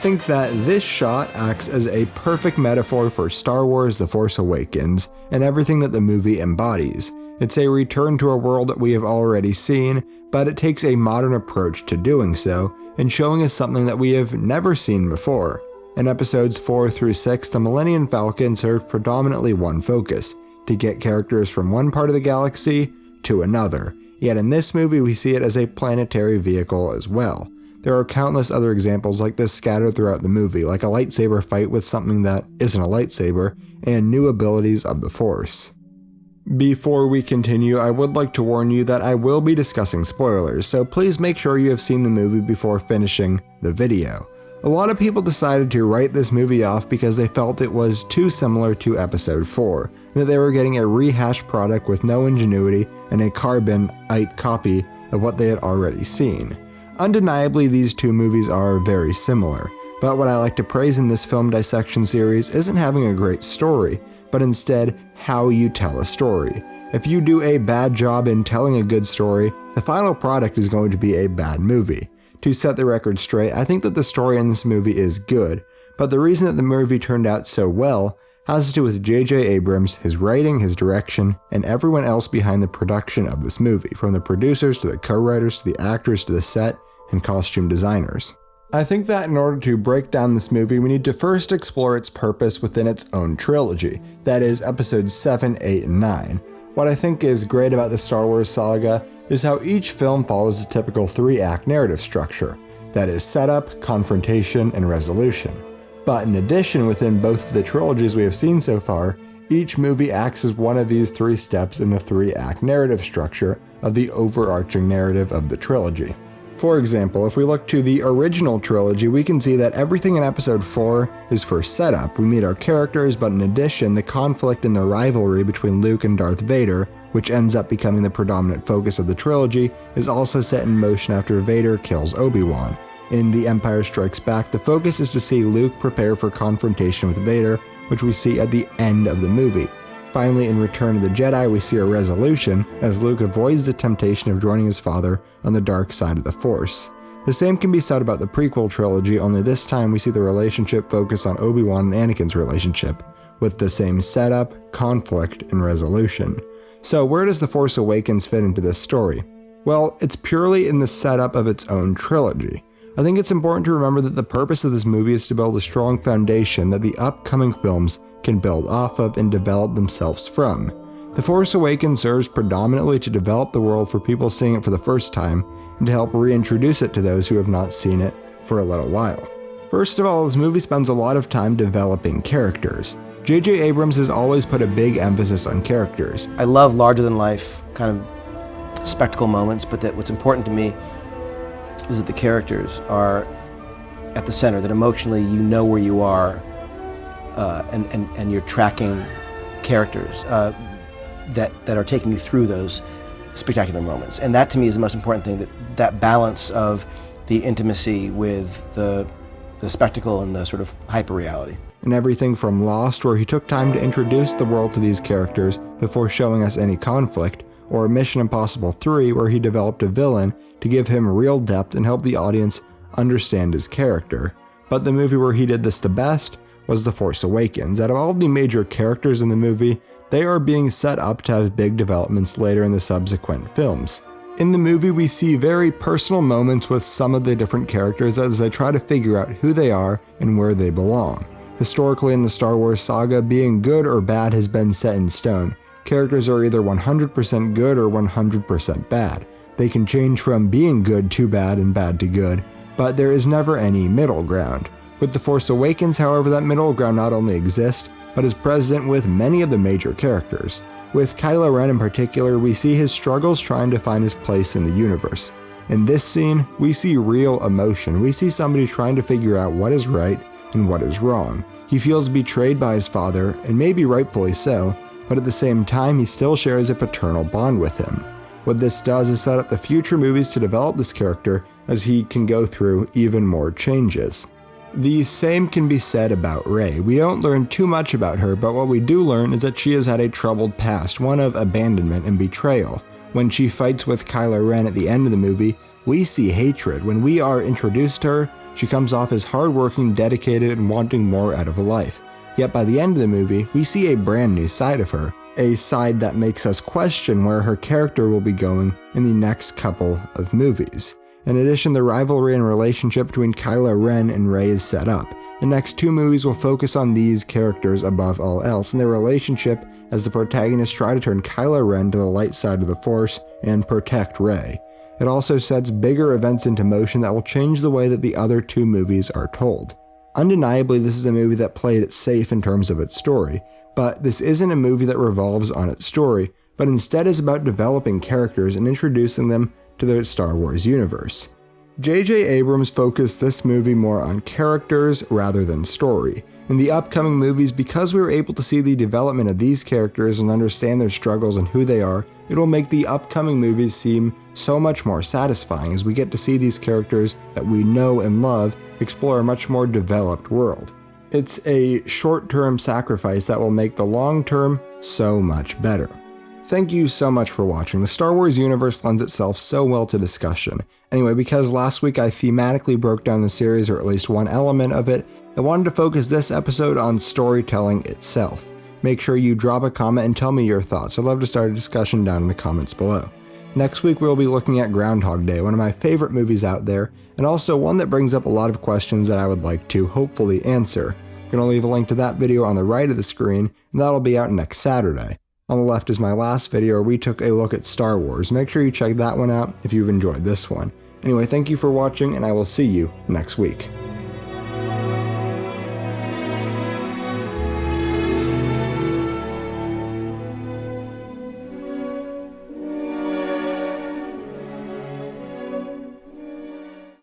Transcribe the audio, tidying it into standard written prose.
think that this shot acts as a perfect metaphor for Star Wars: The Force Awakens and everything that the movie embodies. It's a return to a world that we have already seen, but it takes a modern approach to doing so and showing us something that we have never seen before. In episodes 4 through 6, the Millennium Falcon served predominantly one focus: to get characters from one part of the galaxy to another. Yet in this movie we see it as a planetary vehicle as well. There are countless other examples like this scattered throughout the movie, like a lightsaber fight with something that isn't a lightsaber, and new abilities of the Force. Before we continue, I would like to warn you that I will be discussing spoilers, so please make sure you have seen the movie before finishing the video. A lot of people decided to write this movie off because they felt it was too similar to episode 4, and that they were getting a rehashed product with no ingenuity and a carbon-ite copy of what they had already seen. Undeniably, these two movies are very similar, but what I like to praise in this film dissection series isn't having a great story, but instead how you tell a story. If you do a bad job in telling a good story, the final product is going to be a bad movie. To set the record straight, I think that the story in this movie is good, but the reason that the movie turned out so well has to do with J.J. Abrams, his writing, his direction, and everyone else behind the production of this movie, from the producers to the co-writers to the actors to the set and costume designers. I think that in order to break down this movie, we need to first explore its purpose within its own trilogy, that is, episodes 7, 8, and 9. What I think is great about the Star Wars saga is how each film follows a typical 3-act narrative structure, that is, setup, confrontation, and resolution. But in addition, within both of the trilogies we have seen so far, each movie acts as one of these 3 steps in the 3-act narrative structure of the overarching narrative of the trilogy. For example, if we look to the original trilogy, we can see that everything in episode 4 is for setup. We meet our characters, but in addition, the conflict and the rivalry between Luke and Darth Vader, which ends up becoming the predominant focus of the trilogy, is also set in motion after Vader kills Obi-Wan. In The Empire Strikes Back, the focus is to see Luke prepare for confrontation with Vader, which we see at the end of the movie. Finally, in Return of the Jedi, we see a resolution as Luke avoids the temptation of joining his father on the dark side of the Force. The same can be said about the prequel trilogy, only this time we see the relationship focus on Obi-Wan and Anakin's relationship, with the same setup, conflict, and resolution. So where does The Force Awakens fit into this story? Well, it's purely in the setup of its own trilogy. I think it's important to remember that the purpose of this movie is to build a strong foundation that the upcoming films can build off of and develop themselves from. The Force Awakens serves predominantly to develop the world for people seeing it for the first time and to help reintroduce it to those who have not seen it for a little while. First of all, this movie spends a lot of time developing characters. J.J. Abrams has always put a big emphasis on characters. I love larger-than-life kind of spectacle moments, but that what's important to me is that the characters are at the center, that emotionally you know where you are, and you're tracking characters that are taking you through those spectacular moments. And that to me is the most important thing, that balance of the intimacy with the spectacle and the sort of hyper-reality. And everything from Lost, where he took time to introduce the world to these characters before showing us any conflict, or Mission Impossible 3, where he developed a villain to give him real depth and help the audience understand his character. But the movie where he did this the best was The Force Awakens. Out of all the major characters in the movie, they are being set up to have big developments later in the subsequent films. In the movie, we see very personal moments with some of the different characters as they try to figure out who they are and where they belong. Historically in the Star Wars saga, being good or bad has been set in stone. Characters are either 100% good or 100% bad. They can change from being good to bad and bad to good, but there is never any middle ground. With The Force Awakens, however, that middle ground not only exists, but is present with many of the major characters. With Kylo Ren in particular, we see his struggles trying to find his place in the universe. In this scene, we see real emotion. We see somebody trying to figure out what is right and what is wrong. He feels betrayed by his father, and maybe rightfully so, but at the same time, he still shares a paternal bond with him. What this does is set up the future movies to develop this character as he can go through even more changes. The same can be said about Rey. We don't learn too much about her, but what we do learn is that she has had a troubled past, one of abandonment and betrayal. When she fights with Kylo Ren at the end of the movie, we see hatred. When we are introduced to her, She comes off as hardworking, dedicated, and wanting more out of life. Yet by the end of the movie, we see a brand new side of her, a side that makes us question where her character will be going in the next couple of movies. In addition, the rivalry and relationship between Kylo Ren and Rey is set up. The next 2 movies will focus on these characters above all else, and their relationship as the protagonists try to turn Kylo Ren to the light side of the Force and protect Rey. It also sets bigger events into motion that will change the way that the other 2 movies are told. Undeniably, this is a movie that played it safe in terms of its story, but this isn't a movie that revolves on its story, but instead is about developing characters and introducing them to the Star Wars universe. J.J. Abrams focused this movie more on characters rather than story. In the upcoming movies, because we were able to see the development of these characters and understand their struggles and who they are, it will make the upcoming movies seem so much more satisfying as we get to see these characters that we know and love explore a much more developed world. It's a short-term sacrifice that will make the long-term so much better. Thank you so much for watching. The Star Wars universe lends itself so well to discussion. Anyway, because last week I thematically broke down the series, or at least one element of it, I wanted to focus this episode on storytelling itself. Make sure you drop a comment and tell me your thoughts. I'd love to start a discussion down in the comments below. Next week we'll be looking at Groundhog Day, one of my favorite movies out there, and also one that brings up a lot of questions that I would like to hopefully answer. I'm going to leave a link to that video on the right of the screen, and that'll be out next Saturday. On the left is my last video where we took a look at Star Wars. Make sure you check that one out if you've enjoyed this one. Anyway, thank you for watching, and I will see you next week.